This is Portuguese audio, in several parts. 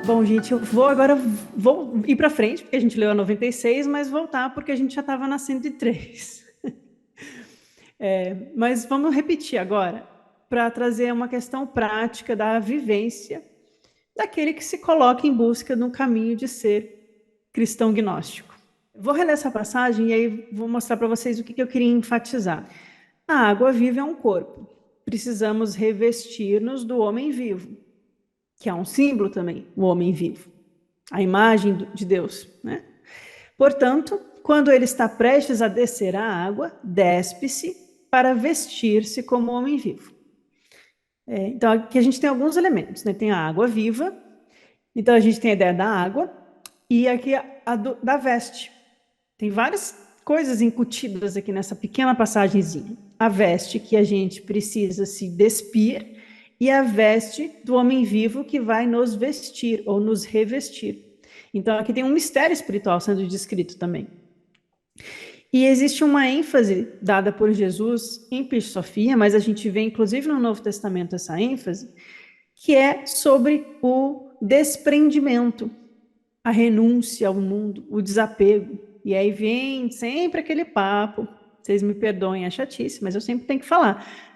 Bom, gente, eu vou agora vou ir para frente, porque a gente leu a 96, mas voltar porque a gente já estava na 103. Mas vamos repetir agora, para trazer uma questão prática da vivência daquele que se coloca em busca no caminho de ser cristão gnóstico. Vou reler essa passagem e aí vou mostrar para vocês o que eu queria enfatizar. A água viva é um corpo. Precisamos revestir-nos do homem vivo, que é um símbolo também, o homem vivo, a imagem de Deus, né? Portanto, quando ele está prestes a descer a água, despe-se para vestir-se como homem vivo. Então, aqui a gente tem alguns elementos, né? Tem a água viva, então a gente tem a ideia da água, e aqui da veste. Tem várias coisas incutidas aqui nessa pequena passagenzinha. A veste que a gente precisa se despir, e a veste do homem vivo que vai nos vestir ou nos revestir. Então, aqui tem um mistério espiritual sendo descrito também. E existe uma ênfase dada por Jesus em Pisce Sophia, mas a gente vê, inclusive, no Novo Testamento essa ênfase, que é sobre o desprendimento, a renúncia ao mundo, o desapego. E aí vem sempre aquele papo, vocês me perdoem a chatice, mas eu sempre tenho que falar.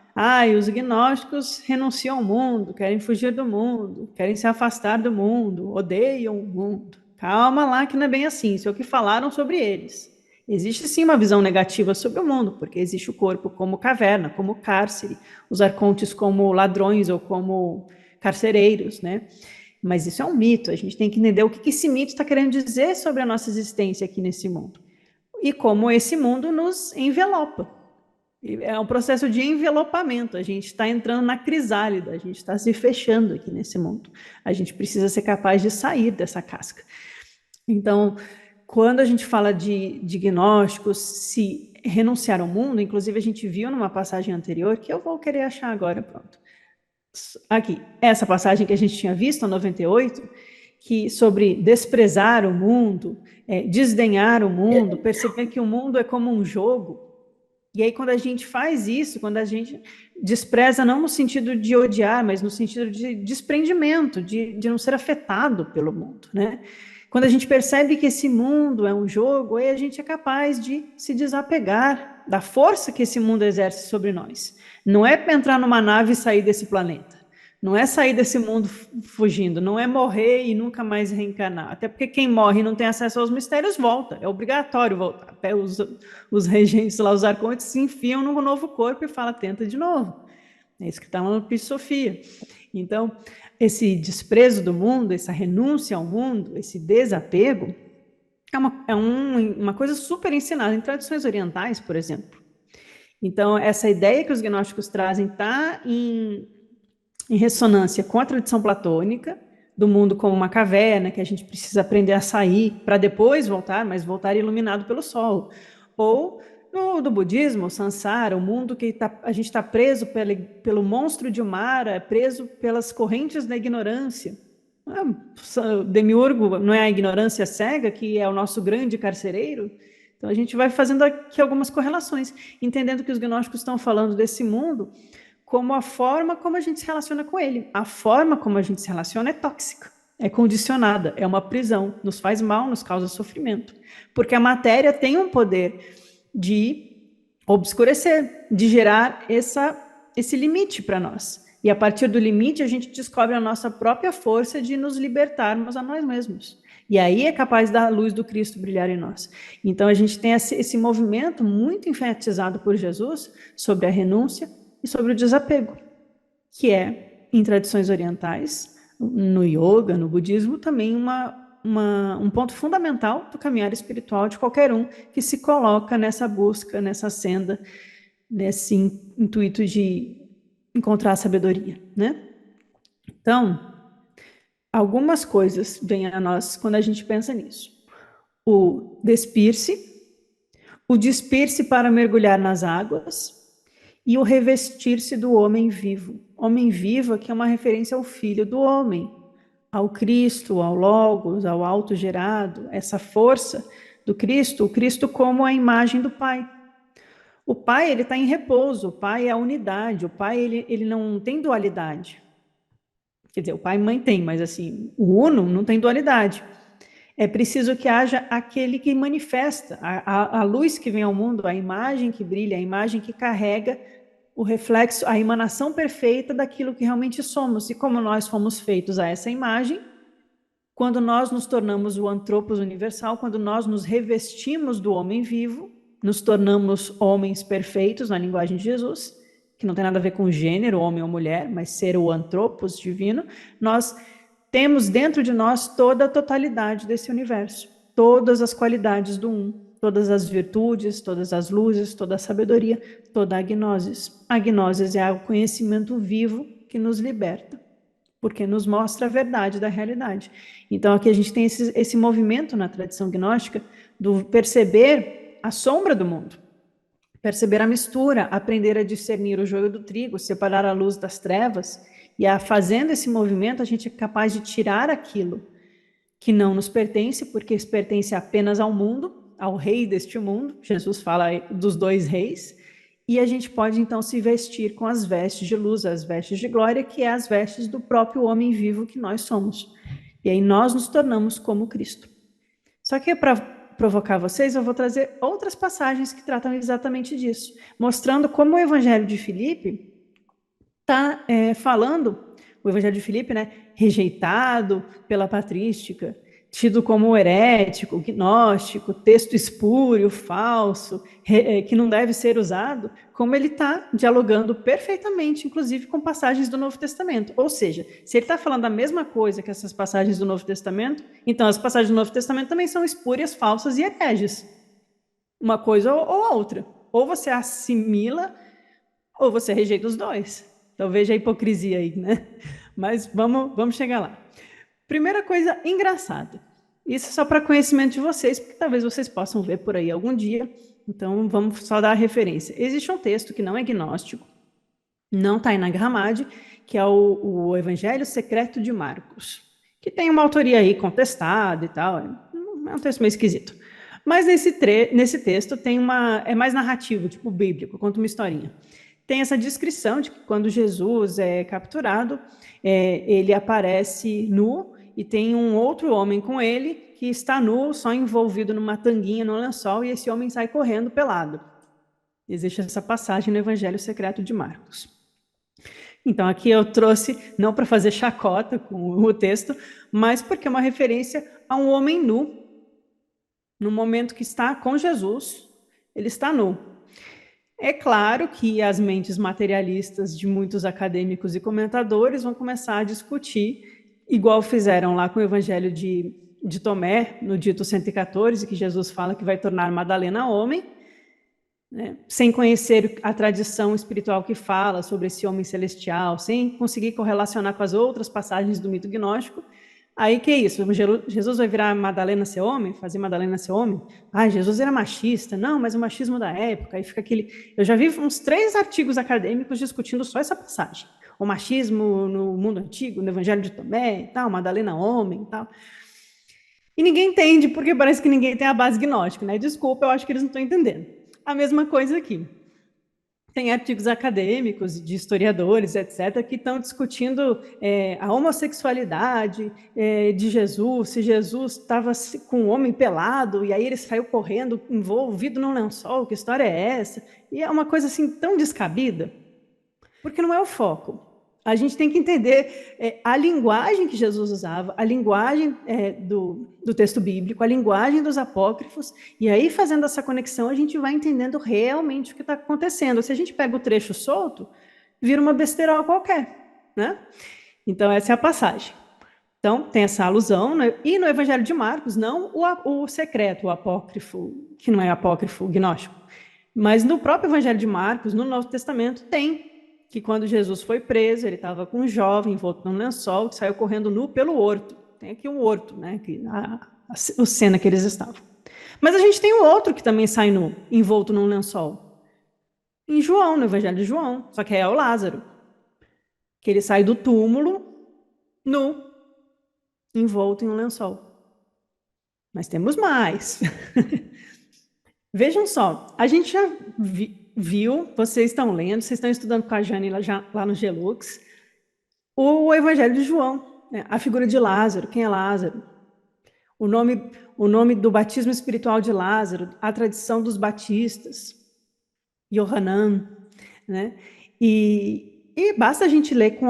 Os gnósticos renunciam ao mundo, querem fugir do mundo, querem se afastar do mundo, odeiam o mundo. Calma lá que não é bem assim, isso é o que falaram sobre eles. Existe sim uma visão negativa sobre o mundo, porque existe o corpo como caverna, como cárcere, os arcontes como ladrões ou como carcereiros, né? Mas isso é um mito, a gente tem que entender o que esse mito está querendo dizer sobre a nossa existência aqui nesse mundo. E como esse mundo nos envelopa. É um processo de envelopamento, a gente está entrando na crisálida, a gente está se fechando aqui nesse mundo. A gente precisa ser capaz de sair dessa casca. Então, quando a gente fala de gnósticos, se renunciar ao mundo, inclusive a gente viu numa passagem anterior, que eu vou querer achar agora, pronto. Aqui, essa passagem que a gente tinha visto, a 98, que sobre desprezar o mundo, desdenhar o mundo, perceber que o mundo é como um jogo. E aí, quando a gente faz isso, quando a gente despreza, não no sentido de odiar, mas no sentido de desprendimento, de não ser afetado pelo mundo, né? Quando a gente percebe que esse mundo é um jogo, aí a gente é capaz de se desapegar da força que esse mundo exerce sobre nós. Não é entrar numa nave e sair desse planeta. Não é sair desse mundo fugindo, não é morrer e nunca mais reencarnar. Até porque quem morre e não tem acesso aos mistérios volta. É obrigatório voltar. Até os regentes lá, os arcontes, se enfiam num novo corpo e falam, tenta de novo. É isso que está lá no Pisce Sophia. Então, esse desprezo do mundo, essa renúncia ao mundo, esse desapego, uma coisa super ensinada em tradições orientais, por exemplo. Então, essa ideia que os gnósticos trazem está em ressonância com a tradição platônica, do mundo como uma caverna, que a gente precisa aprender a sair para depois voltar, mas voltar iluminado pelo sol. Ou do budismo, o samsara, o mundo que a gente está preso pelo monstro de Mara, preso pelas correntes da ignorância. O demiurgo não é a ignorância cega, que é o nosso grande carcereiro? Então a gente vai fazendo aqui algumas correlações, entendendo que os gnósticos estão falando desse mundo como a forma como a gente se relaciona com ele. A forma como a gente se relaciona é tóxica, é condicionada, é uma prisão, nos faz mal, nos causa sofrimento. Porque a matéria tem um poder de obscurecer, de gerar esse limite para nós. E a partir do limite, a gente descobre a nossa própria força de nos libertarmos a nós mesmos. E aí é capaz da luz do Cristo brilhar em nós. Então a gente tem esse movimento muito enfatizado por Jesus sobre a renúncia e sobre o desapego, que é, em tradições orientais, no yoga, no budismo, também um ponto fundamental do caminhar espiritual de qualquer um que se coloca nessa busca, nessa senda, nesse intuito de encontrar a sabedoria, né? Então, algumas coisas vêm a nós quando a gente pensa nisso. O despir-se, o despir-se para mergulhar nas águas, e o revestir-se do homem vivo. Homem vivo que é uma referência ao Filho do Homem, ao Cristo, ao Logos, ao autogerado, essa força do Cristo, o Cristo como a imagem do Pai. O Pai, ele está em repouso, o Pai é a unidade, o Pai, ele não tem dualidade. Quer dizer, o pai e mãe tem, mas assim, o uno não tem dualidade. É preciso que haja aquele que manifesta, a luz que vem ao mundo, a imagem que brilha, a imagem que carrega o reflexo, a emanação perfeita daquilo que realmente somos. E como nós fomos feitos a essa imagem, quando nós nos tornamos o antropos universal, quando nós nos revestimos do homem vivo, nos tornamos homens perfeitos na linguagem de Jesus, que não tem nada a ver com gênero, homem ou mulher, mas ser o antropos divino, nós temos dentro de nós toda a totalidade desse universo, todas as qualidades do um, todas as virtudes, todas as luzes, toda a sabedoria, toda a gnosis. A gnosis é o conhecimento vivo que nos liberta, porque nos mostra a verdade da realidade. Então aqui a gente tem esse movimento na tradição gnóstica do perceber a sombra do mundo, perceber a mistura, aprender a discernir o joio do trigo, separar a luz das trevas, e fazendo esse movimento a gente é capaz de tirar aquilo que não nos pertence, porque isso pertence apenas ao mundo, ao rei deste mundo. Jesus fala dos dois reis, e a gente pode então se vestir com as vestes de luz, as vestes de glória, que é as vestes do próprio homem vivo que nós somos. E aí nós nos tornamos como Cristo. Só que para provocar vocês, eu vou trazer outras passagens que tratam exatamente disso, mostrando como o Evangelho de Filipe está falando, o Evangelho de Filipe, né, rejeitado pela patrística, tido como herético, gnóstico, texto espúrio, falso, que não deve ser usado, como ele está dialogando perfeitamente, inclusive com passagens do Novo Testamento. Ou seja, se ele está falando a mesma coisa que essas passagens do Novo Testamento, então as passagens do Novo Testamento também são espúrias, falsas e hereges. Uma coisa ou outra. Ou você assimila, ou você rejeita os dois. Então veja a hipocrisia aí, né? Mas vamos chegar lá. Primeira coisa engraçada. Isso é só para conhecimento de vocês, porque talvez vocês possam ver por aí algum dia. Então vamos só dar a referência. Existe um texto que não é gnóstico, não está aí na Grammade, que é o Evangelho Secreto de Marcos, que tem uma autoria aí contestada e tal. É um texto meio esquisito. Mas nesse texto tem é mais narrativo, tipo bíblico, conta uma historinha. Tem essa descrição de que quando Jesus é capturado, ele aparece nu e tem um outro homem com ele que está nu, só envolvido numa tanguinha no lençol, e esse homem sai correndo pelado. Existe essa passagem no Evangelho Secreto de Marcos. Então aqui eu trouxe, não para fazer chacota com o texto, mas porque é uma referência a um homem nu, no momento que está com Jesus, ele está nu. É claro que as mentes materialistas de muitos acadêmicos e comentadores vão começar a discutir, igual fizeram lá com o Evangelho de Tomé, no dito 114, que Jesus fala que vai tornar Madalena homem, né? Sem conhecer a tradição espiritual que fala sobre esse homem celestial, sem conseguir correlacionar com as outras passagens do mito gnóstico. Aí que é isso? Jesus vai virar Madalena ser homem? Fazer Madalena ser homem? Ah, Jesus era machista. Não, mas o machismo da época. Aí fica aquele... Eu já vi uns 3 artigos acadêmicos discutindo só essa passagem. O machismo no mundo antigo, no Evangelho de Tomé e tal, Madalena homem e tal. E ninguém entende, porque parece que ninguém tem a base gnóstica, né? Desculpa, eu acho que eles não estão entendendo. A mesma coisa aqui. Tem artigos acadêmicos de historiadores, etc., que estão discutindo a homossexualidade de Jesus, se Jesus estava com um homem pelado, e aí ele saiu correndo, envolvido num lençol, que história é essa? E é uma coisa assim tão descabida, porque não é o foco. A gente tem que entender a linguagem que Jesus usava, a linguagem do texto bíblico, a linguagem dos apócrifos, e aí, fazendo essa conexão, a gente vai entendendo realmente o que está acontecendo. Se a gente pega o trecho solto, vira uma besteira qualquer, né? Então, essa é a passagem. Então, tem essa alusão, né? E no Evangelho de Marcos, não o secreto, o apócrifo, que não é apócrifo gnóstico, mas no próprio Evangelho de Marcos, no Novo Testamento, tem que quando Jesus foi preso, ele estava com um jovem envolto num lençol, que saiu correndo nu pelo horto. Tem aqui um horto, né? A cena que eles estavam. Mas a gente tem um outro que também sai nu, envolto num lençol. Em João, no Evangelho de João, só que é o Lázaro. Que ele sai do túmulo, nu, envolto em um lençol. Mas temos mais. Vejam só, a gente já viu, vocês estão lendo, vocês estão estudando com a Jane lá no Gelux, O Evangelho de João, né? A figura de Lázaro, quem é Lázaro? O nome, o nome do batismo espiritual de Lázaro, a tradição dos batistas, Yohanan, né? E basta a gente ler com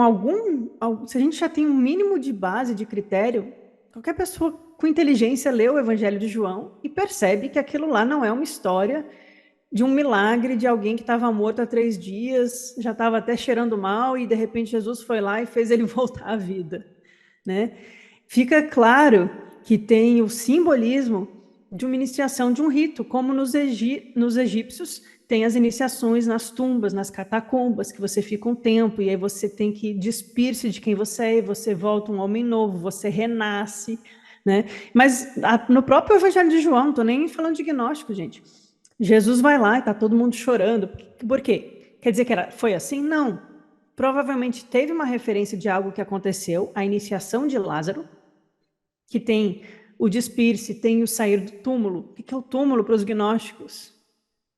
se a gente já tem um mínimo de base, de critério, qualquer pessoa com inteligência lê o Evangelho de João e percebe que aquilo lá não é uma história de um milagre de alguém que estava morto há 3 dias, já estava até cheirando mal e de repente Jesus foi lá e fez ele voltar à vida, né? Fica claro que tem o simbolismo de uma iniciação de um rito, como nos egípcios tem as iniciações nas tumbas, nas catacumbas, que você fica um tempo e aí você tem que despir-se de quem você é, e você volta um homem novo, você renasce, né? Mas no próprio Evangelho de João, não estou nem falando de gnóstico, gente. Jesus vai lá e está todo mundo chorando. Por quê? Quer dizer que foi assim? Não. Provavelmente teve uma referência de algo que aconteceu, a iniciação de Lázaro, que tem o despir-se, tem o sair do túmulo. O que é o túmulo para os gnósticos?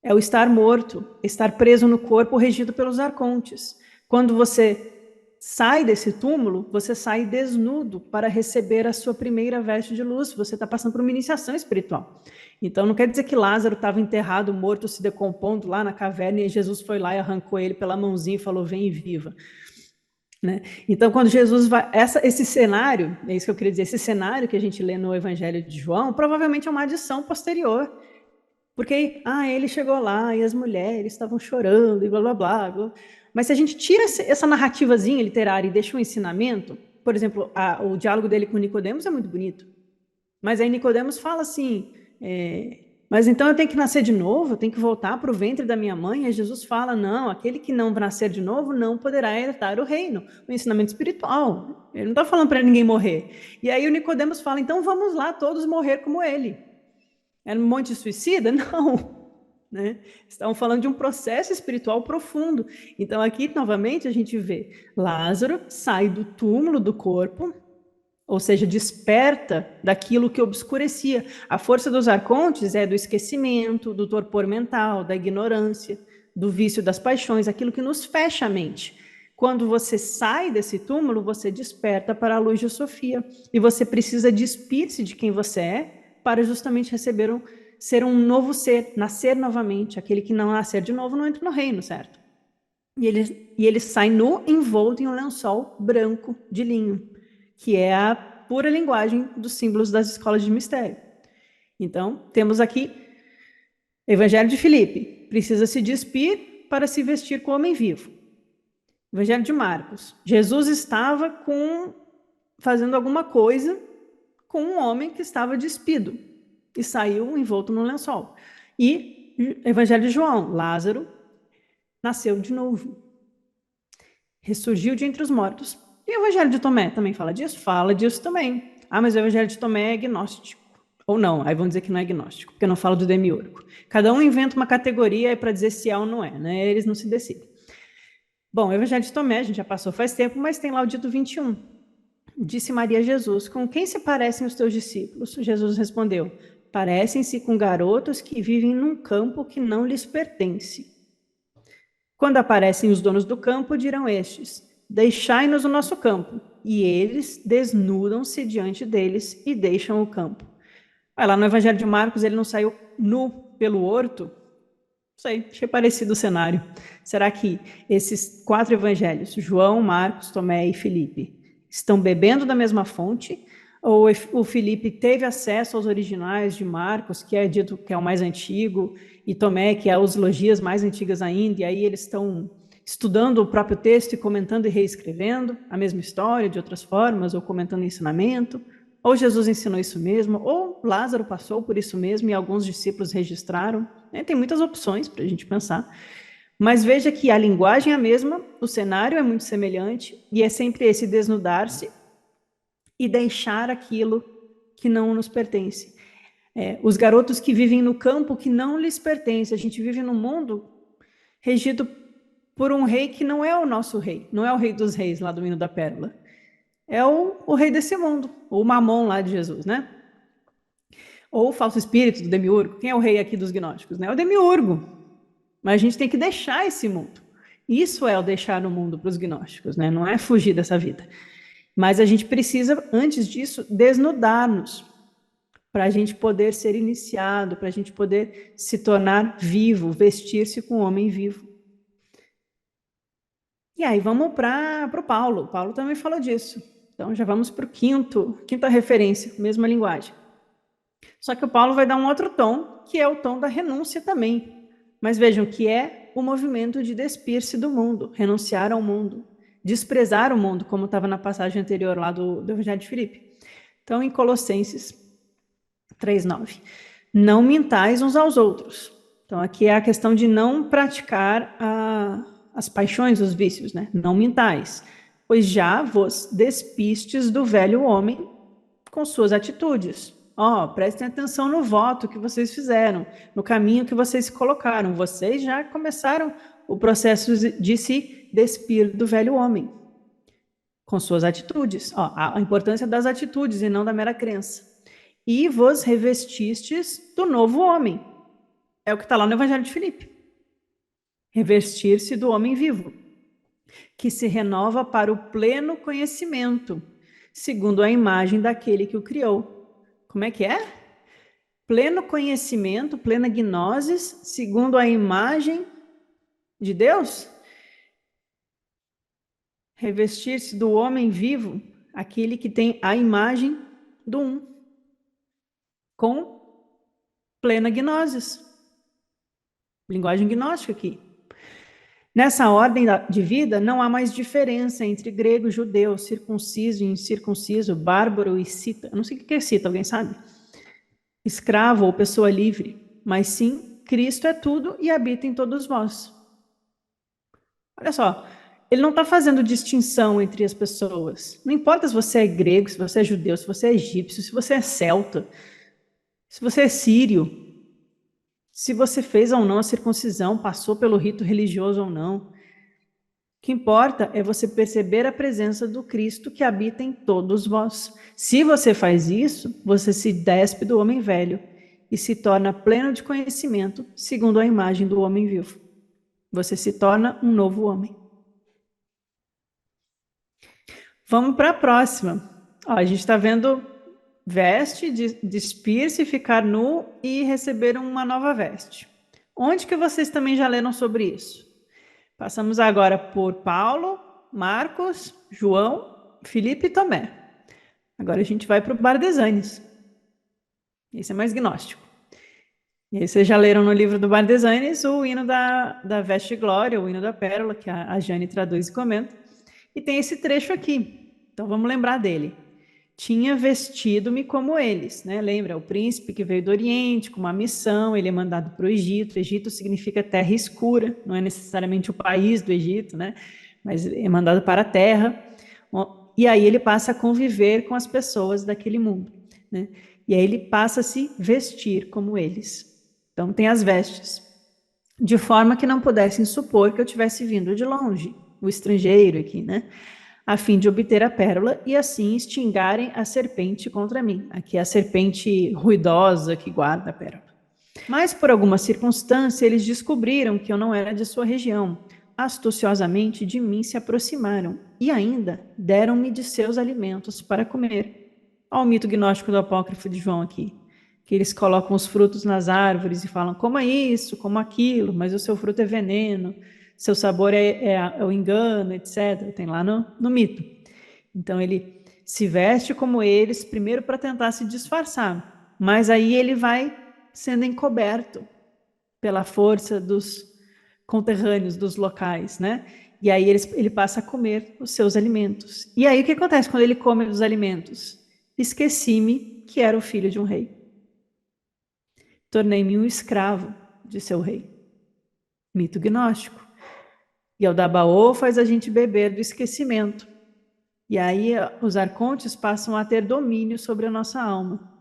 É o estar morto, estar preso no corpo regido pelos arcontes. Quando você sai desse túmulo, você sai desnudo para receber a sua primeira veste de luz. Você está passando por uma iniciação espiritual. Então, não quer dizer que Lázaro estava enterrado, morto, se decompondo lá na caverna e Jesus foi lá e arrancou ele pela mãozinha e falou: vem e viva. Né? Então, quando Jesus vai. Esse cenário, é isso que eu queria dizer, esse cenário que a gente lê no Evangelho de João, provavelmente é uma adição posterior. Porque, ele chegou lá e as mulheres estavam chorando e blá, blá, blá. Blá. Mas se a gente tira essa narrativazinha literária e deixa um ensinamento, por exemplo, o diálogo dele com Nicodemos é muito bonito. Mas aí Nicodemos fala assim, mas então eu tenho que nascer de novo, eu tenho que voltar para o ventre da minha mãe. E Jesus fala, não, aquele que não nascer de novo não poderá herdar o reino. O ensinamento espiritual. Ele não está falando para ninguém morrer. E aí o Nicodemos fala, então vamos lá todos morrer como ele. Era um monte de suicida? Não. Né? Estavam falando de um processo espiritual profundo. Então aqui, novamente, a gente vê Lázaro sai do túmulo do corpo, ou seja, desperta daquilo que obscurecia. A força dos arcontes é do esquecimento, do torpor mental, da ignorância, do vício das paixões, aquilo que nos fecha a mente. Quando você sai desse túmulo, você desperta para a luz de Sofia. E você precisa despir-se de quem você é para justamente ser um novo ser, nascer novamente. Aquele que não nascer de novo não entra no reino, certo? E ele sai nu, envolto em um lençol branco de linho, que é a pura linguagem dos símbolos das escolas de mistério. Então, temos aqui Evangelho de Filipe, precisa se despir para se vestir com o homem vivo. Evangelho de Marcos, Jesus estava fazendo alguma coisa com um homem que estava despido e saiu envolto num lençol. E Evangelho de João, Lázaro nasceu de novo, ressurgiu de entre os mortos. E o Evangelho de Tomé também fala disso? Fala disso também. Mas o Evangelho de Tomé é agnóstico. Ou não, aí vão dizer que não é agnóstico, porque não fala do demiurgo. Cada um inventa uma categoria para dizer se é ou não é, né? Eles não se decidem. Bom, o Evangelho de Tomé, a gente já passou faz tempo, mas tem lá o dito 21. Disse Maria a Jesus, com quem se parecem os teus discípulos? Jesus respondeu, parecem-se com garotos que vivem num campo que não lhes pertence. Quando aparecem os donos do campo, dirão estes, deixai-nos o nosso campo. E eles desnudam-se diante deles e deixam o campo. Lá no Evangelho de Marcos, ele não saiu nu pelo horto? Não sei, achei parecido o cenário. Será que esses 4 evangelhos, João, Marcos, Tomé e Filipe, estão bebendo da mesma fonte? Ou o Filipe teve acesso aos originais de Marcos, que é dito que é o mais antigo, e Tomé, que é os logias mais antigas ainda, e aí eles estão estudando o próprio texto e comentando e reescrevendo a mesma história de outras formas, ou comentando o ensinamento? Ou Jesus ensinou isso mesmo, ou Lázaro passou por isso mesmo e alguns discípulos registraram. Tem muitas opções para a gente pensar. Mas veja que a linguagem é a mesma, o cenário é muito semelhante, e é sempre esse desnudar-se e deixar aquilo que não nos pertence. Os garotos que vivem no campo que não lhes pertence. A gente vive num mundo regido por um rei que não é o nosso rei, não é o rei dos reis lá do Hino da Pérola. É o rei desse mundo, o Mamon lá de Jesus, né? Ou o falso espírito do demiurgo. Quem é o rei aqui dos gnósticos? Né? O demiurgo. Mas a gente tem que deixar esse mundo. Isso é o deixar o mundo para os gnósticos, né? Não é fugir dessa vida. Mas a gente precisa, antes disso, desnudar-nos para a gente poder ser iniciado, para a gente poder se tornar vivo, vestir-se com o homem vivo. E aí vamos para o Paulo. O Paulo também falou disso. Então já vamos para o quinta referência, mesma linguagem. Só que o Paulo vai dar um outro tom, que é o tom da renúncia também. Mas vejam que é o movimento de despir-se do mundo, renunciar ao mundo, desprezar o mundo, como estava na passagem anterior lá do Evangelho de Filipe. Então, em Colossenses 3:9, não mintais uns aos outros. Então, aqui é a questão de não praticar as paixões, os vícios, né? Não mintais, pois já vos despistes do velho homem com suas atitudes. Prestem atenção no voto que vocês fizeram, no caminho que vocês se colocaram. Vocês já começaram o processo de se despir do velho homem com suas atitudes. A importância das atitudes e não da mera crença. E vos revestistes do novo homem. É o que está lá no Evangelho de Filipe. Revestir-se do homem vivo, que se renova para o pleno conhecimento, segundo a imagem daquele que o criou. Como é que é? Pleno conhecimento, plena gnosis, segundo a imagem de Deus? Revestir-se do homem vivo, aquele que tem a imagem do um, com plena gnosis. Linguagem gnóstica aqui. Nessa ordem de vida, não há mais diferença entre grego, judeu, circunciso e incircunciso, bárbaro e cita. Eu não sei o que é cita, alguém sabe? Escravo ou pessoa livre, mas sim, Cristo é tudo e habita em todos vós. Olha só, ele não está fazendo distinção entre as pessoas. Não importa se você é grego, se você é judeu, se você é egípcio, se você é celta, se você é sírio, se você fez ou não a circuncisão, passou pelo rito religioso ou não. O que importa é você perceber a presença do Cristo que habita em todos vós. Se você faz isso, você se despe do homem velho e se torna pleno de conhecimento, segundo a imagem do homem vivo. Você se torna um novo homem. Vamos para a próxima. A gente está vendo veste, despir-se, ficar nu e receber uma nova veste. Onde que vocês também já leram sobre isso? Passamos agora por Paulo, Marcos, João, Filipe e Tomé. Agora a gente vai para o Bardesanes. Esse é mais gnóstico. E aí vocês já leram no livro do Bardesanes o hino da veste glória, o hino da pérola, que a Jane traduz e comenta. E tem esse trecho aqui. Então vamos lembrar dele. Tinha vestido-me como eles, né? Lembra, o príncipe que veio do Oriente com uma missão, ele é mandado para o Egito. Egito significa terra escura, não é necessariamente o país do Egito, né? Mas é mandado para a terra. E aí ele passa a conviver com as pessoas daquele mundo, né? E aí ele passa a se vestir como eles. Então tem as vestes, de forma que não pudessem supor que eu tivesse vindo de longe, o estrangeiro aqui, né? A fim de obter a pérola e assim extingarem a serpente contra mim. Aqui é a serpente ruidosa que guarda a pérola. Mas por alguma circunstância eles descobriram que eu não era de sua região. Astuciosamente de mim se aproximaram e ainda deram-me de seus alimentos para comer. Olha o mito gnóstico do apócrifo de João aqui, que eles colocam os frutos nas árvores e falam, coma isso, coma aquilo, mas o seu fruto é veneno, seu sabor é o engano, etc. Tem lá no mito. Então ele se veste como eles, primeiro para tentar se disfarçar, mas aí ele vai sendo encoberto pela força dos conterrâneos, dos locais, né? E aí ele passa a comer os seus alimentos. E aí o que acontece quando ele come os alimentos? Esqueci-me que era o filho de um rei. Tornei-me um escravo de seu rei. Mito gnóstico. E o Dabaô faz a gente beber do esquecimento. E aí os arcontes passam a ter domínio sobre a nossa alma.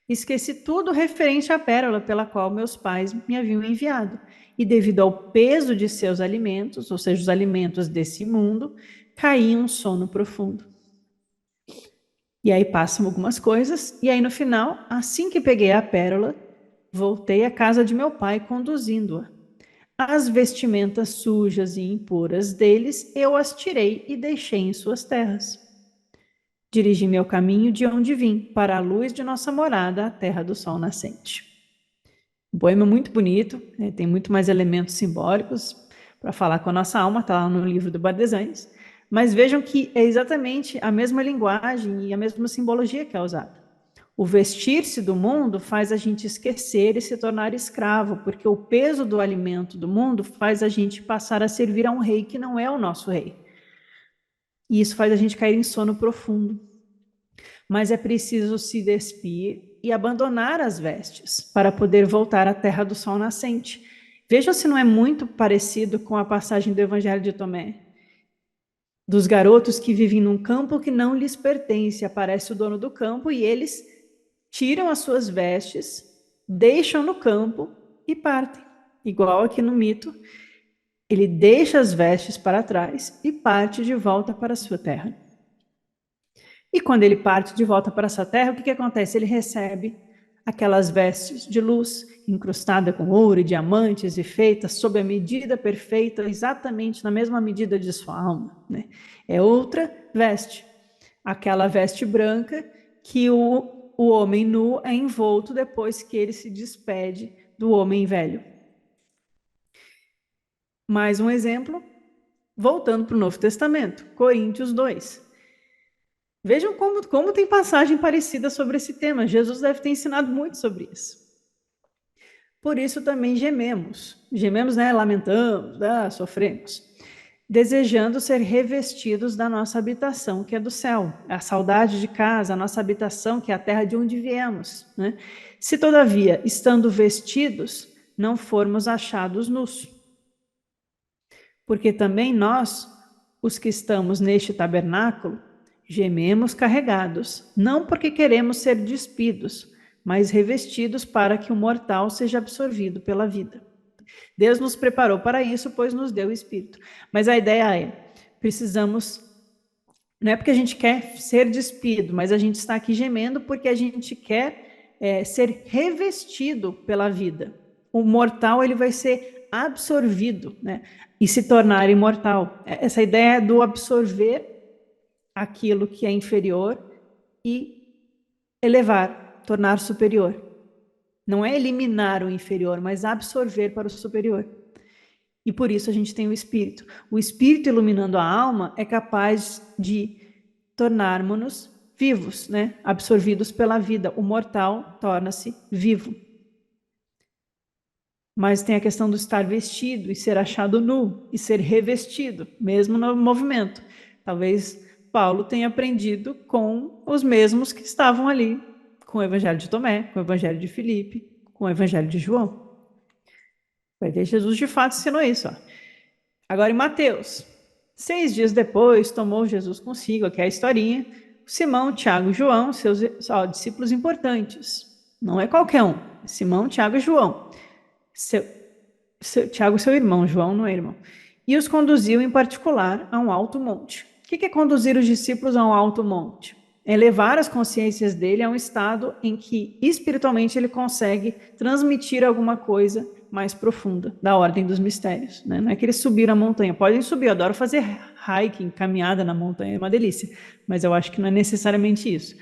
Esqueci tudo referente à pérola pela qual meus pais me haviam enviado. E devido ao peso de seus alimentos, ou seja, os alimentos desse mundo, caí em um sono profundo. E aí passam algumas coisas, e aí no final, assim que peguei a pérola, voltei à casa de meu pai conduzindo-a. As vestimentas sujas e impuras deles eu as tirei e deixei em suas terras. Dirigi meu caminho de onde vim, para a luz de nossa morada, a terra do sol nascente. O poema é muito bonito, né? Tem muito mais elementos simbólicos para falar com a nossa alma, está lá no livro do Bardesanes, mas vejam que é exatamente a mesma linguagem e a mesma simbologia que é usada. O vestir-se do mundo faz a gente esquecer e se tornar escravo, porque o peso do alimento do mundo faz a gente passar a servir a um rei que não é o nosso rei. E isso faz a gente cair em sono profundo. Mas é preciso se despir e abandonar as vestes para poder voltar à terra do sol nascente. Vejam se não é muito parecido com a passagem do Evangelho de Tomé. Dos garotos que vivem num campo que não lhes pertence, aparece o dono do campo e eles tiram as suas vestes, deixam no campo e partem. Igual aqui no mito, ele deixa as vestes para trás e parte de volta para a sua terra. E quando ele parte de volta para essa terra, o que acontece? Ele recebe aquelas vestes de luz, incrustada com ouro e diamantes e feitas sob a medida perfeita, exatamente na mesma medida de sua alma, né? É outra veste, aquela veste branca que o homem nu é envolto depois que ele se despede do homem velho. Mais um exemplo, voltando para o Novo Testamento, Coríntios 2. Vejam como tem passagem parecida sobre esse tema. Jesus deve ter ensinado muito sobre isso. Por isso também gememos. Gememos, né? Lamentamos, sofremos. Desejando ser revestidos da nossa habitação, que é do céu. A saudade de casa, a nossa habitação, que é a terra de onde viemos, né? Se, todavia, estando vestidos, não formos achados nus. Porque também nós, os que estamos neste tabernáculo, gememos carregados, não porque queremos ser despidos, mas revestidos para que o mortal seja absorvido pela vida. Deus nos preparou para isso, pois nos deu o Espírito. Mas a ideia é, precisamos, não é porque a gente quer ser despido, mas a gente está aqui gemendo porque a gente quer ser revestido pela vida. O mortal, ele vai ser absorvido, né? E se tornar imortal. Essa ideia do absorver aquilo que é inferior e elevar, tornar superior. Não é eliminar o inferior, mas absorver para o superior. E por isso a gente tem o Espírito. O Espírito iluminando a alma é capaz de tornarmos-nos vivos, né? Absorvidos pela vida. O mortal torna-se vivo. Mas tem a questão do estar vestido e ser achado nu e ser revestido, mesmo no movimento. Talvez Paulo tenha aprendido com os mesmos que estavam ali, com o Evangelho de Tomé, com o Evangelho de Filipe, com o Evangelho de João. Vai ver, Jesus de fato ensinou isso. Agora em Mateus, 6 dias depois, tomou Jesus consigo, aqui é a historinha, Simão, Tiago e João, seus discípulos importantes. Não é qualquer um, Simão, Tiago e João. Tiago, seu irmão, João não é irmão. E os conduziu em particular a um alto monte. O que é conduzir os discípulos a um alto monte? É levar as consciências dele a um estado em que espiritualmente ele consegue transmitir alguma coisa mais profunda, da ordem dos mistérios, né? Não é que eles subiram a montanha, podem subir, eu adoro fazer hiking, caminhada na montanha, é uma delícia, mas eu acho que não é necessariamente isso,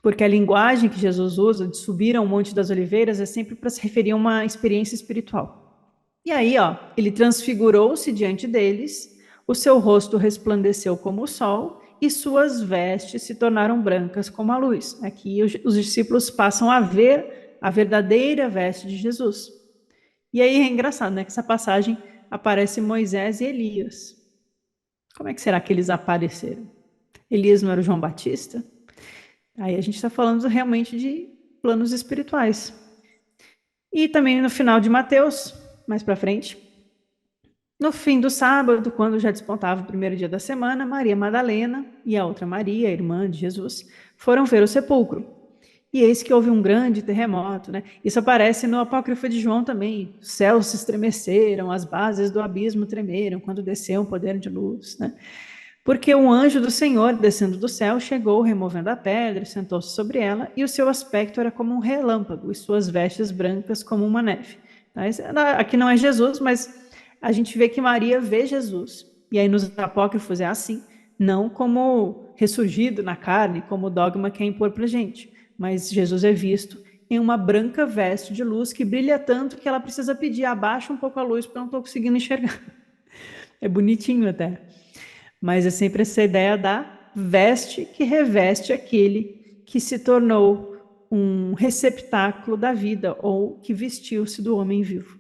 porque a linguagem que Jesus usa de subir ao Monte das Oliveiras é sempre para se referir a uma experiência espiritual. E aí, ele transfigurou-se diante deles, o seu rosto resplandeceu como o sol e suas vestes se tornaram brancas como a luz. Aqui os discípulos passam a ver a verdadeira veste de Jesus. E aí é engraçado, né, que essa passagem aparece Moisés e Elias. Como é que será que eles apareceram? Elias não era o João Batista? Aí a gente está falando realmente de planos espirituais. E também no final de Mateus, mais para frente, no fim do sábado, quando já despontava o primeiro dia da semana, Maria Madalena e a outra Maria, a irmã de Jesus, foram ver o sepulcro. E eis que houve um grande terremoto, né? Isso aparece no Apócrifo de João também. Os céus se estremeceram, as bases do abismo tremeram quando desceu um poder de luz, né? Porque um anjo do Senhor, descendo do céu, chegou removendo a pedra, sentou-se sobre ela, e o seu aspecto era como um relâmpago, e suas vestes brancas como uma neve. Aqui não é Jesus, mas a gente vê que Maria vê Jesus. E aí nos apócrifos é assim, não como ressurgido na carne, como o dogma quer impor para gente, mas Jesus é visto em uma branca veste de luz que brilha tanto que ela precisa pedir, abaixa um pouco a luz porque eu não estou conseguindo enxergar. É bonitinho até. Mas é sempre essa ideia da veste que reveste aquele que se tornou um receptáculo da vida ou que vestiu-se do homem vivo.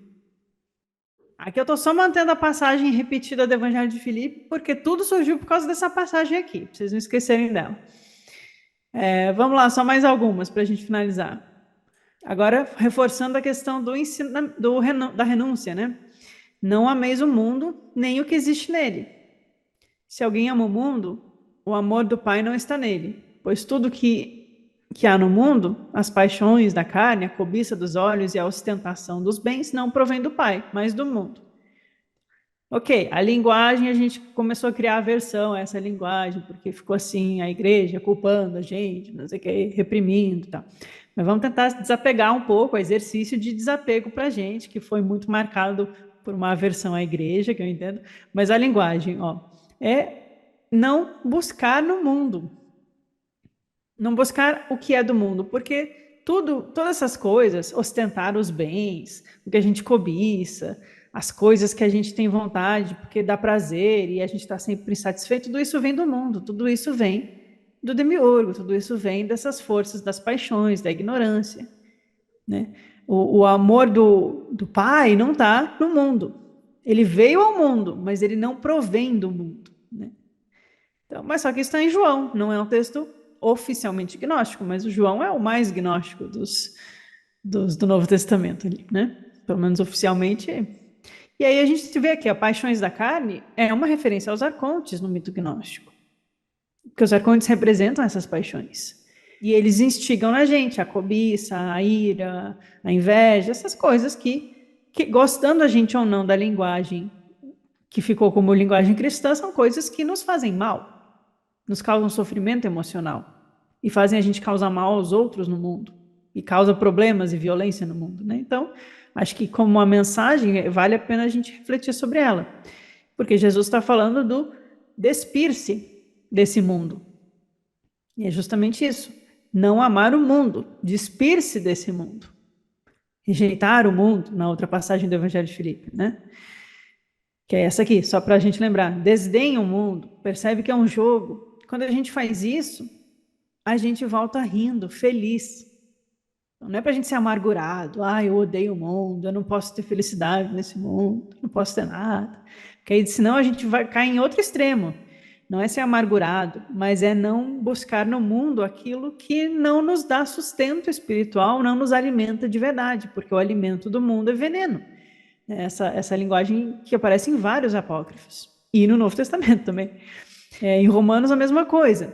Aqui eu estou só mantendo a passagem repetida do Evangelho de Filipe, porque tudo surgiu por causa dessa passagem aqui, para vocês não esquecerem dela. Vamos lá, só mais algumas para a gente finalizar. Agora, reforçando a questão da renúncia, né? Não ameis o mundo, nem o que existe nele. Se alguém ama o mundo, o amor do Pai não está nele, pois tudo que há no mundo, as paixões da carne, a cobiça dos olhos e a ostentação dos bens, não provém do Pai, mas do mundo. Ok, a linguagem, a gente começou a criar aversão a essa linguagem, porque ficou assim, a igreja culpando a gente, não sei o que, reprimindo e tal. Mas vamos tentar desapegar um pouco, o exercício de desapego para a gente, que foi muito marcado por uma aversão à igreja, que eu entendo, mas a linguagem, ó, é não buscar no mundo, não buscar o que é do mundo, porque todas essas coisas, ostentar os bens, o que a gente cobiça, as coisas que a gente tem vontade, porque dá prazer e a gente está sempre insatisfeito, tudo isso vem do mundo, tudo isso vem do demiurgo, tudo isso vem dessas forças das paixões, da ignorância, né? O amor do Pai não está no mundo. Ele veio ao mundo, mas ele não provém do mundo, né? Então, mas só que isso está em João, não é um texto oficialmente gnóstico, mas o João é o mais gnóstico do Novo Testamento ali, né? Pelo menos oficialmente. E aí a gente vê aqui, a Paixões da Carne é uma referência aos arcontes no mito gnóstico, porque os arcontes representam essas paixões. E eles instigam na gente a cobiça, a ira, a inveja, essas coisas que gostando a gente ou não da linguagem que ficou como linguagem cristã, são coisas que nos fazem mal, nos causam sofrimento emocional e fazem a gente causar mal aos outros no mundo e causa problemas e violência no mundo, né? Então, acho que como uma mensagem vale a pena a gente refletir sobre ela, porque Jesus está falando do despir-se desse mundo e é justamente isso, não amar o mundo, despir-se desse mundo, rejeitar o mundo, na outra passagem do Evangelho de Filipe, né? Que é essa aqui, só para a gente lembrar. Desdenha o mundo, percebe que é um jogo. Quando a gente faz isso, a gente volta rindo, feliz. Não é para a gente ser amargurado. Ah, eu odeio o mundo, eu não posso ter felicidade nesse mundo, não posso ter nada. Porque aí, senão a gente vai cair em outro extremo. Não é ser amargurado, mas é não buscar no mundo aquilo que não nos dá sustento espiritual, não nos alimenta de verdade, porque o alimento do mundo é veneno. Essa linguagem que aparece em vários apócrifos e no Novo Testamento também. Em Romanos a mesma coisa.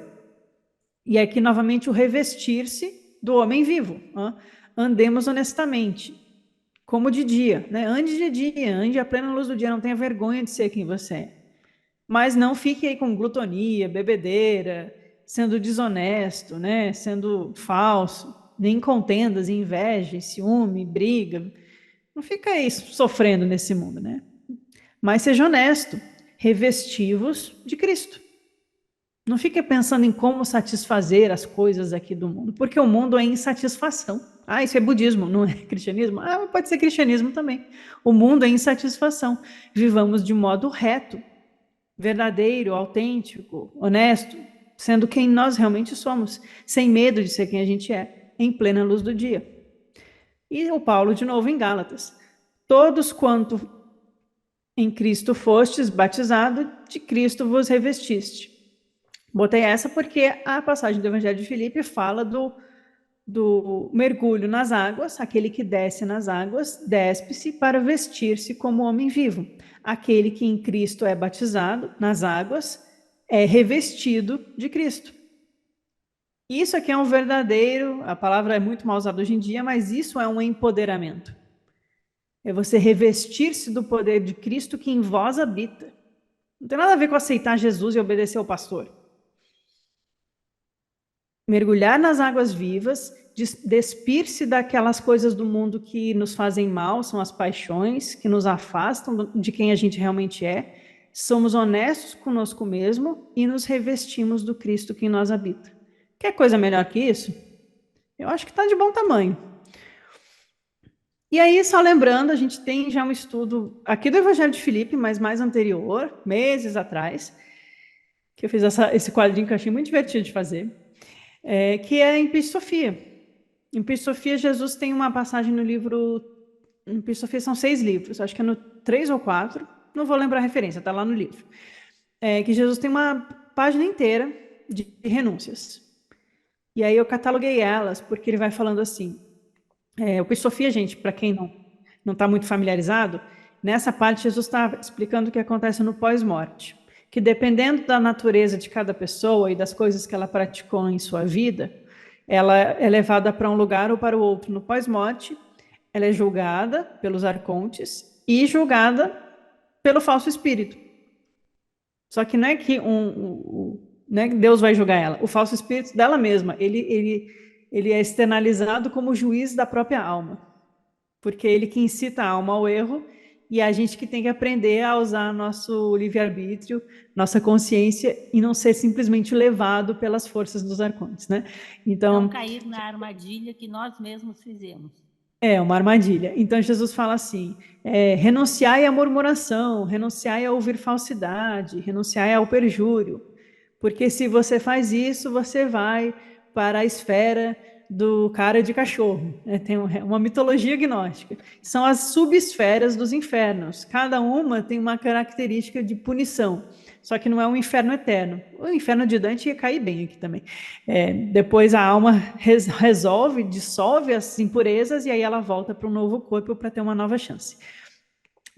E aqui novamente o revestir-se do homem vivo. Andemos honestamente, como de dia, né? Ande de dia, ande à plena luz do dia, não tenha vergonha de ser quem você é. Mas não fique aí com glutonia, bebedeira, sendo desonesto, né? Sendo falso, nem contendas, inveja, ciúme, briga. Não fica aí sofrendo nesse mundo, né? Mas seja honesto, revestivos de Cristo. Não fique pensando em como satisfazer as coisas aqui do mundo, porque o mundo é insatisfação. Ah, isso é budismo, não é cristianismo? Ah, pode ser cristianismo também. O mundo é insatisfação. Vivamos de modo reto, verdadeiro, autêntico, honesto, sendo quem nós realmente somos, sem medo de ser quem a gente é, em plena luz do dia. E o Paulo, de novo, em Gálatas. Todos quanto em Cristo fostes batizado, de Cristo vos revestiste. Botei essa porque a passagem do Evangelho de Filipe fala do mergulho nas águas, aquele que desce nas águas, despe-se para vestir-se como homem vivo. Aquele que em Cristo é batizado nas águas é revestido de Cristo. Isso aqui é um verdadeiro, a palavra é muito mal usada hoje em dia, mas isso é um empoderamento. É você revestir-se do poder de Cristo que em vós habita. Não tem nada a ver com aceitar Jesus e obedecer ao pastor. Mergulhar nas águas vivas despir-se daquelas coisas do mundo que nos fazem mal, são as paixões, que nos afastam de quem a gente realmente é. Somos honestos conosco mesmo e nos revestimos do Cristo que em nós habita. Quer coisa melhor que isso? Eu acho que está de bom tamanho. E aí, só lembrando, a gente tem já um estudo aqui do Evangelho de Filipe, mas mais anterior, meses atrás, que eu fiz esse quadrinho que eu achei muito divertido de fazer, que é em Episofia. Em Episofia, Jesus tem uma passagem no livro... Em Episofia são 6 livros, acho que é no 3 ou 4, não vou lembrar a referência, está lá no livro. Que Jesus tem uma página inteira de renúncias. E aí eu cataloguei elas, porque ele vai falando assim... o Episofia, gente, para quem não está muito familiarizado, nessa parte Jesus está explicando o que acontece no pós-morte. Que dependendo da natureza de cada pessoa e das coisas que ela praticou em sua vida, ela é levada para um lugar ou para o outro no pós-morte, ela é julgada pelos arcontes e julgada pelo falso espírito. Só que não é que não é que Deus vai julgar ela, o falso espírito dela mesma, ele é externalizado como juiz da própria alma, porque ele que incita a alma ao erro e é a gente que tem que aprender a usar nosso livre-arbítrio, nossa consciência e não ser simplesmente levado pelas forças dos arcontes, né? Então, não cair na armadilha que nós mesmos fizemos. É uma armadilha. Então Jesus fala assim, renunciai à murmuração, renunciai a ouvir falsidade, renunciai ao perjúrio, porque se você faz isso, você vai para a esfera do cara de cachorro. Tem uma mitologia gnóstica. São as subesferas dos infernos. Cada uma tem uma característica de punição. Só que não é um inferno eterno. O inferno de Dante ia cair bem aqui também. Depois a alma resolve, dissolve as impurezas e aí ela volta para um novo corpo para ter uma nova chance.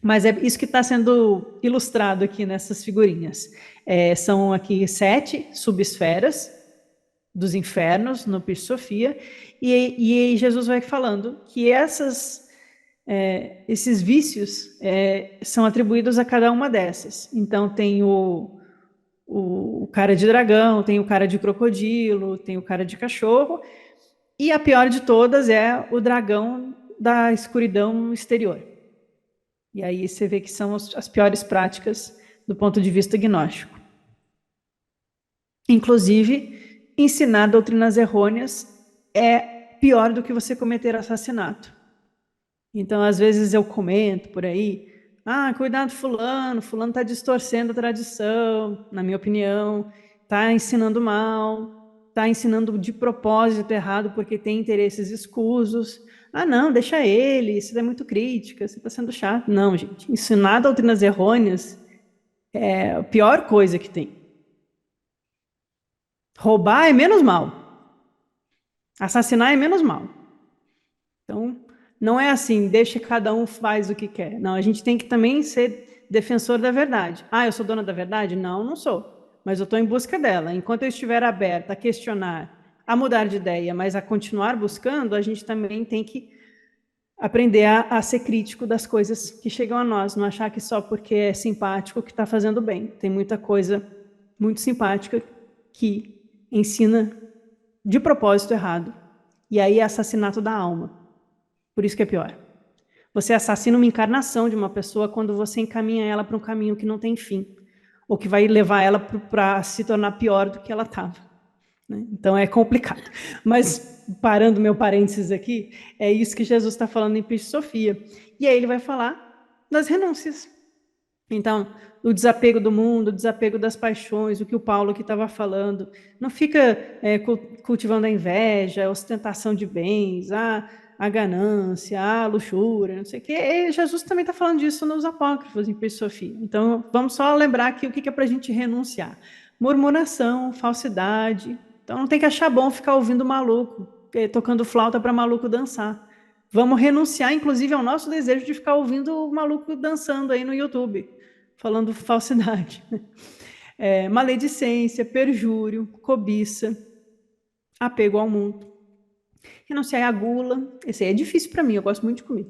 Mas é isso que está sendo ilustrado aqui nessas figurinhas. São aqui 7 subesferas dos infernos no Episofia, e Jesus vai falando que esses vícios são atribuídos a cada uma dessas. Então tem o cara de dragão, tem o cara de crocodilo, tem o cara de cachorro, e a pior de todas é o dragão da escuridão exterior. E aí você vê que são as piores práticas do ponto de vista gnóstico. Inclusive, ensinar doutrinas errôneas é pior do que você cometer assassinato. Então, às vezes eu comento por aí, cuidado fulano está distorcendo a tradição, na minha opinião, está ensinando mal, está ensinando de propósito errado porque tem interesses escusos. Não, deixa ele, isso é muito crítica, você está sendo chato. Não, gente, ensinar doutrinas errôneas é a pior coisa que tem. Roubar é menos mal. Assassinar é menos mal. Então, não é assim, deixa cada um faz o que quer. Não, a gente tem que também ser defensor da verdade. Eu sou dona da verdade? Não, não sou. Mas eu estou em busca dela. Enquanto eu estiver aberta a questionar, a mudar de ideia, mas a continuar buscando, a gente também tem que aprender a ser crítico das coisas que chegam a nós. Não achar que só porque é simpático que está fazendo bem. Tem muita coisa muito simpática que ensina de propósito errado. E aí é assassinato da alma. Por isso que é pior. Você assassina uma encarnação de uma pessoa quando você encaminha ela para um caminho que não tem fim. Ou que vai levar ela para se tornar pior do que ela estava. Né? Então é complicado. Mas, parando meu parênteses aqui, é isso que Jesus está falando em Episofia. E aí ele vai falar das renúncias. Então, o desapego do mundo, o desapego das paixões, o que o Paulo aqui estava falando. Não fica cultivando a inveja, a ostentação de bens, a ganância, a luxúria, não sei o quê. E Jesus também está falando disso nos apócrifos, em Episofia. Então, vamos só lembrar aqui o que é para a gente renunciar. Murmuração, falsidade. Então, não tem que achar bom ficar ouvindo maluco, tocando flauta para maluco dançar. Vamos renunciar, inclusive, ao nosso desejo de ficar ouvindo o maluco dançando aí no YouTube, falando falsidade. Maledicência, perjúrio, cobiça, apego ao mundo. Renunciar à gula, esse aí é difícil para mim, eu gosto muito de comida.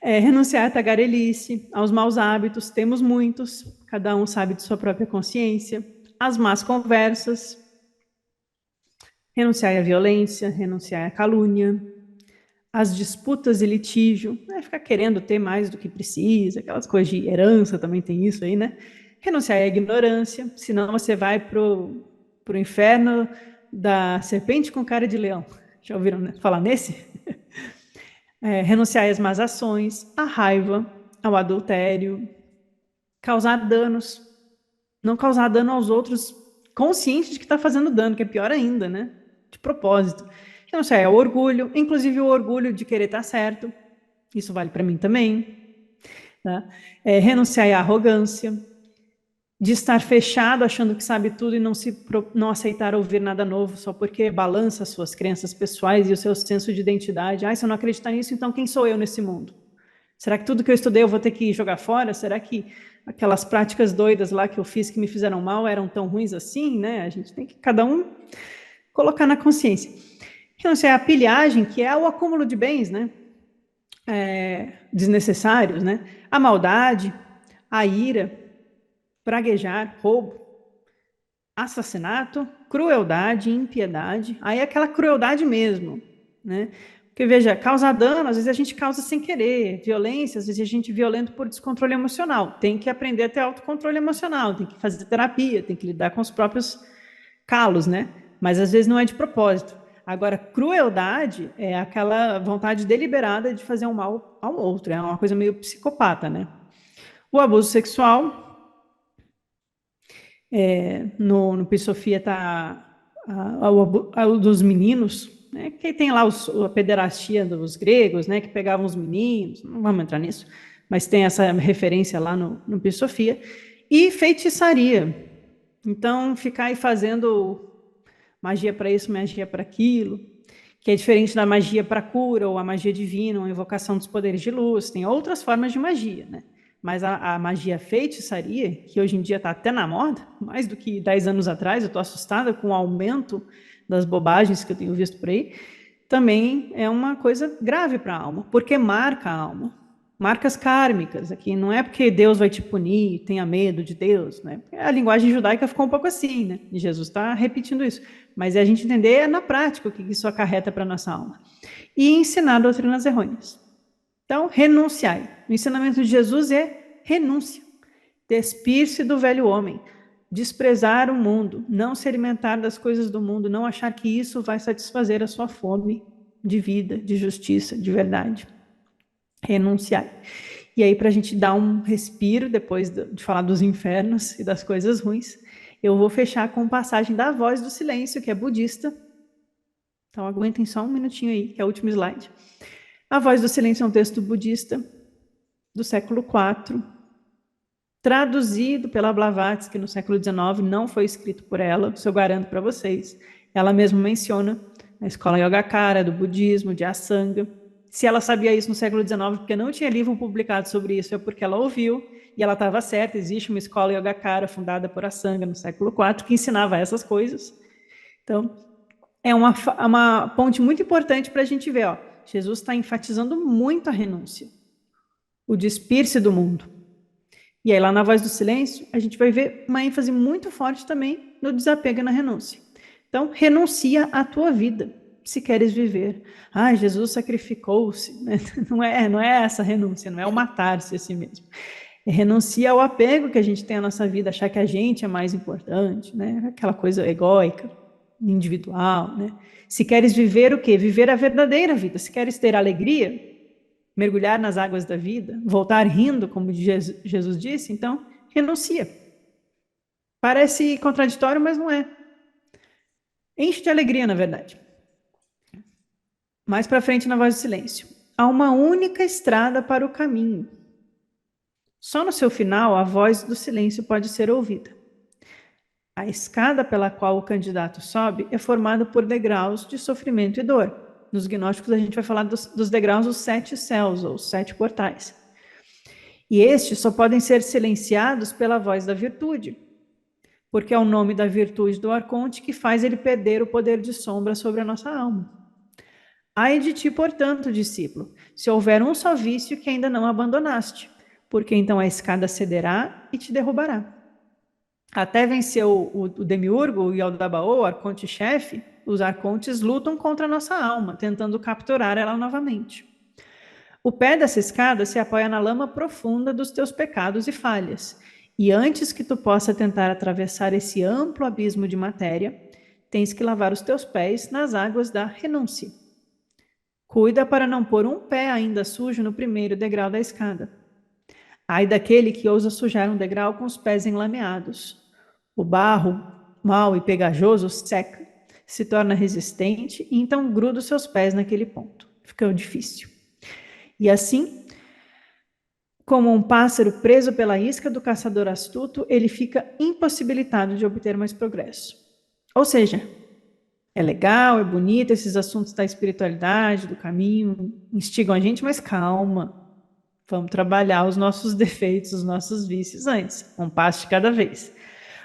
Renunciar à tagarelice, aos maus hábitos, temos muitos, cada um sabe de sua própria consciência. As más conversas. Renunciai à violência, renunciai à calúnia, às disputas e litígio, né? Ficar querendo ter mais do que precisa, aquelas coisas de herança também tem isso aí, né? Renunciar à ignorância, senão você vai pro inferno da serpente com cara de leão. Já ouviram, né, falar nesse? Renunciar às más ações, à raiva, ao adultério, causar danos, não causar dano aos outros, consciente de que está fazendo dano, que é pior ainda, né? De propósito. Renunciar ao orgulho, inclusive o orgulho de querer estar certo, isso vale para mim também. Tá? Renunciar à arrogância, de estar fechado, achando que sabe tudo e não aceitar ouvir nada novo só porque balança as suas crenças pessoais e o seu senso de identidade. Se eu não acreditar nisso, então quem sou eu nesse mundo? Será que tudo que eu estudei eu vou ter que jogar fora? Será que aquelas práticas doidas lá que eu fiz que me fizeram mal eram tão ruins assim, né? A gente tem que, cada um, colocar na consciência. Renunciar à pilhagem, que é o acúmulo de bens, né? Desnecessários, né? A maldade, a ira, praguejar, roubo, assassinato, crueldade, impiedade. Aí é aquela crueldade mesmo, né? Porque, veja, causar dano, às vezes a gente causa sem querer, violência, às vezes a gente é violento por descontrole emocional. Tem que aprender a ter autocontrole emocional, tem que fazer terapia, tem que lidar com os próprios calos, né? Mas às vezes não é de propósito. Agora, crueldade é aquela vontade deliberada de fazer um mal ao outro, é uma coisa meio psicopata, né? O abuso sexual, no Pisofia está o dos meninos, né, que tem lá a pederastia dos gregos, né, que pegavam os meninos, não vamos entrar nisso, mas tem essa referência lá no Pisofia, e feitiçaria. Então, ficar aí fazendo magia para isso, magia para aquilo, que é diferente da magia para cura, ou a magia divina, ou a invocação dos poderes de luz, tem outras formas de magia, né? Mas a magia feitiçaria, que hoje em dia está até na moda, mais do que 10 anos atrás, eu estou assustada com o aumento das bobagens que eu tenho visto por aí, também é uma coisa grave para a alma, porque marca a alma. Marcas kármicas, aqui não é porque Deus vai te punir, tenha medo de Deus, né? A linguagem judaica ficou um pouco assim, né? E Jesus está repetindo isso. Mas é a gente entender na prática o que isso acarreta para a nossa alma. E ensinar doutrinas errôneas. Então, renunciai. O ensinamento de Jesus é renúncia. Despir-se do velho homem. Desprezar o mundo. Não se alimentar das coisas do mundo. Não achar que isso vai satisfazer a sua fome de vida, de justiça, de verdade. Renunciai. E aí, para a gente dar um respiro, depois de falar dos infernos e das coisas ruins, eu vou fechar com passagem da Voz do Silêncio, que é budista. Então, aguentem só um minutinho aí, que é o último slide. A Voz do Silêncio é um texto budista do século IV, traduzido pela Blavatsky no século XIX, não foi escrito por ela, isso eu garanto para vocês. Ela mesma menciona a escola Yogacara, do budismo, de Asanga. Se ela sabia isso no século XIX, porque não tinha livro publicado sobre isso, é porque ela ouviu e ela estava certa. Existe uma escola Yogacara fundada por Asanga no século IV que ensinava essas coisas. Então, é uma ponte muito importante para a gente ver. Ó, Jesus está enfatizando muito a renúncia, o despir-se do mundo. E aí, lá na Voz do Silêncio, a gente vai ver uma ênfase muito forte também no desapego e na renúncia. Então, renuncia à tua vida, se queres viver. Jesus sacrificou-se. Né? Não é essa renúncia, não é o matar-se a si mesmo. Renuncia ao apego que a gente tem à nossa vida, achar que a gente é mais importante, né? Aquela coisa egóica, individual, né? Se queres viver o quê? Viver a verdadeira vida. Se queres ter alegria, mergulhar nas águas da vida, voltar rindo, como Jesus disse, então renuncia. Parece contraditório, mas não é. Enche de alegria, na verdade. Mais para frente, na Voz do Silêncio. Há uma única estrada para o caminho. Só no seu final, a voz do silêncio pode ser ouvida. A escada pela qual o candidato sobe é formada por degraus de sofrimento e dor. Nos gnósticos, a gente vai falar dos degraus dos 7 céus, ou 7 portais. E estes só podem ser silenciados pela voz da virtude, porque é o nome da virtude do arconte que faz ele perder o poder de sombra sobre a nossa alma. Ai de ti, portanto, discípulo, se houver um só vício que ainda não abandonaste, porque então a escada cederá e te derrubará. Até vencer o demiurgo, o Yaldabaoth, o arconte-chefe, Os arcontes lutam contra a nossa alma, tentando capturar ela novamente. O pé dessa escada se apoia na lama profunda dos teus pecados e falhas. E antes que tu possa tentar atravessar esse amplo abismo de matéria, tens que lavar os teus pés nas águas da renúncia. Cuida para não pôr um pé ainda sujo no primeiro degrau da escada. Ai daquele que ousa sujar um degrau com os pés enlameados. O barro, mau e pegajoso, seca, se torna resistente e então gruda os seus pés naquele ponto. Fica difícil. E assim, como um pássaro preso pela isca do caçador astuto, ele fica impossibilitado de obter mais progresso. Ou seja, é legal, é bonito, esses assuntos da espiritualidade, do caminho, instigam a gente, mas calma. Vamos trabalhar os nossos defeitos, os nossos vícios antes, um passo de cada vez.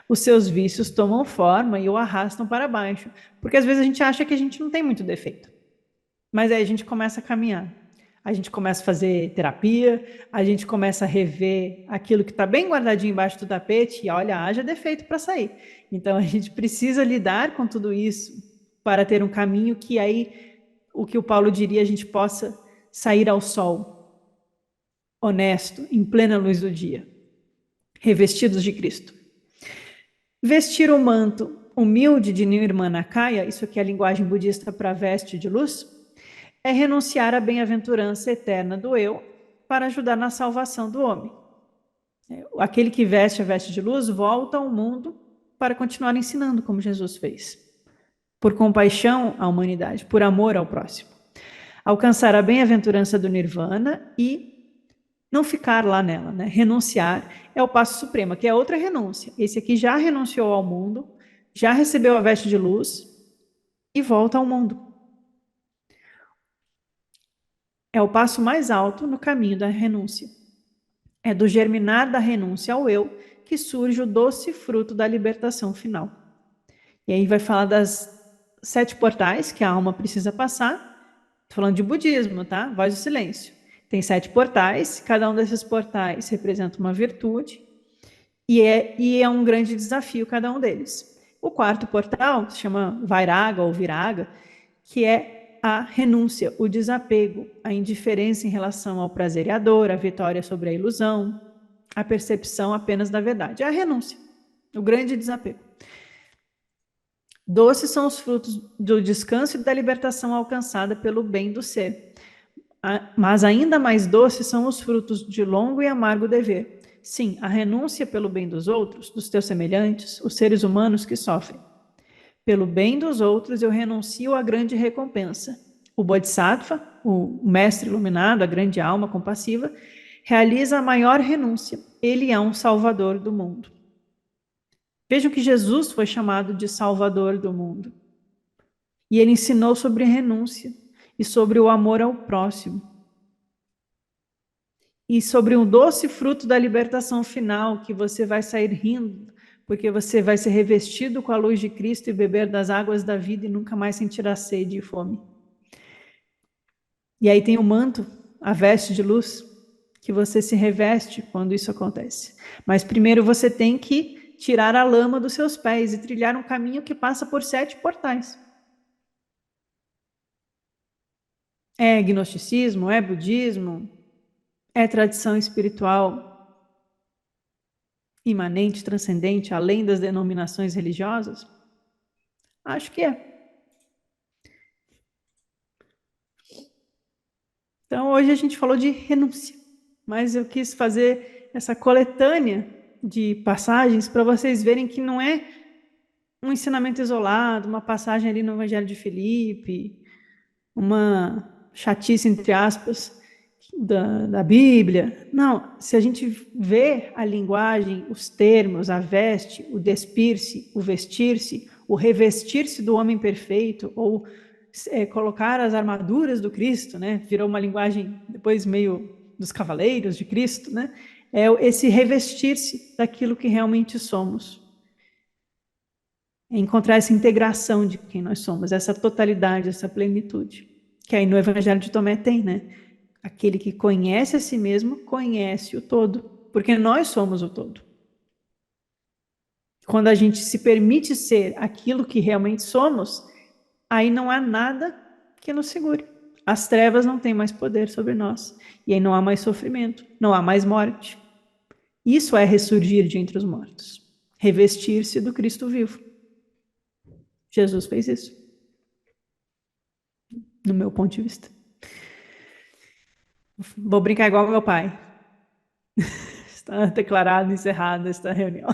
Os seus vícios tomam forma e o arrastam para baixo, porque às vezes a gente acha que a gente não tem muito defeito. Mas aí a gente começa a caminhar, a gente começa a fazer terapia, a gente começa a rever aquilo que está bem guardadinho embaixo do tapete e olha, haja defeito para sair. Então a gente precisa lidar com tudo isso para ter um caminho que aí, o que o Paulo diria, a gente possa sair ao sol, honesto, em plena luz do dia, revestidos de Cristo. Vestir o manto humilde de Nirmanakaya, isso aqui é a linguagem budista para veste de luz, é renunciar à bem-aventurança eterna do eu para ajudar na salvação do homem. Aquele que veste a veste de luz volta ao mundo para continuar ensinando como Jesus fez, por compaixão à humanidade, por amor ao próximo. Alcançar a bem-aventurança do Nirvana e não ficar lá nela, né? Renunciar é o passo supremo, que é outra renúncia. Esse aqui já renunciou ao mundo, já recebeu a veste de luz e volta ao mundo. É o passo mais alto no caminho da renúncia. É do germinar da renúncia ao eu que surge o doce fruto da libertação final. E aí vai falar das 7 portais que a alma precisa passar. Estou falando de budismo, tá? Voz do silêncio. Tem 7 portais, cada um desses portais representa uma virtude e é um grande desafio cada um deles. O 4º portal se chama Vairaga ou Viraga, que é a renúncia, o desapego, a indiferença em relação ao prazer e à dor, a vitória sobre a ilusão, a percepção apenas da verdade. É a renúncia, o grande desapego. Doces são os frutos do descanso e da libertação alcançada pelo bem do ser. Mas ainda mais doces são os frutos de longo e amargo dever. Sim, a renúncia pelo bem dos outros, dos teus semelhantes, os seres humanos que sofrem. Pelo bem dos outros eu renuncio à grande recompensa. O Bodhisattva, o mestre iluminado, a grande alma compassiva, realiza a maior renúncia. Ele é um salvador do mundo. Vejam que Jesus foi chamado de salvador do mundo. E ele ensinou sobre renúncia e sobre o amor ao próximo. E sobre um doce fruto da libertação final, que você vai sair rindo, porque você vai ser revestido com a luz de Cristo e beber das águas da vida e nunca mais sentirá sede e fome. E aí tem o manto, a veste de luz, que você se reveste quando isso acontece. Mas primeiro você tem que tirar a lama dos seus pés e trilhar um caminho que passa por 7 portais. É gnosticismo, é budismo, é tradição espiritual imanente, transcendente, além das denominações religiosas? Acho que é. Então, hoje a gente falou de renúncia, mas eu quis fazer essa coletânea de passagens para vocês verem que não é um ensinamento isolado, uma passagem ali no Evangelho de Filipe, uma chatice, entre aspas, da Bíblia. Não, se a gente vê a linguagem, os termos, a veste, o despir-se, o vestir-se, o revestir-se do homem perfeito, ou colocar as armaduras do Cristo, né? Virou uma linguagem depois meio dos cavaleiros de Cristo, né? É esse revestir-se daquilo que realmente somos. É encontrar essa integração de quem nós somos, essa totalidade, essa plenitude. Que aí no Evangelho de Tomé tem, né? Aquele que conhece a si mesmo, conhece o todo, porque nós somos o todo. Quando a gente se permite ser aquilo que realmente somos, aí não há nada que nos segure. As trevas não têm mais poder sobre nós. E aí não há mais sofrimento, não há mais morte. Isso é ressurgir de entre os mortos. Revestir-se do Cristo vivo. Jesus fez isso, no meu ponto de vista. Vou brincar igual meu pai. Está declarado encerrada esta reunião.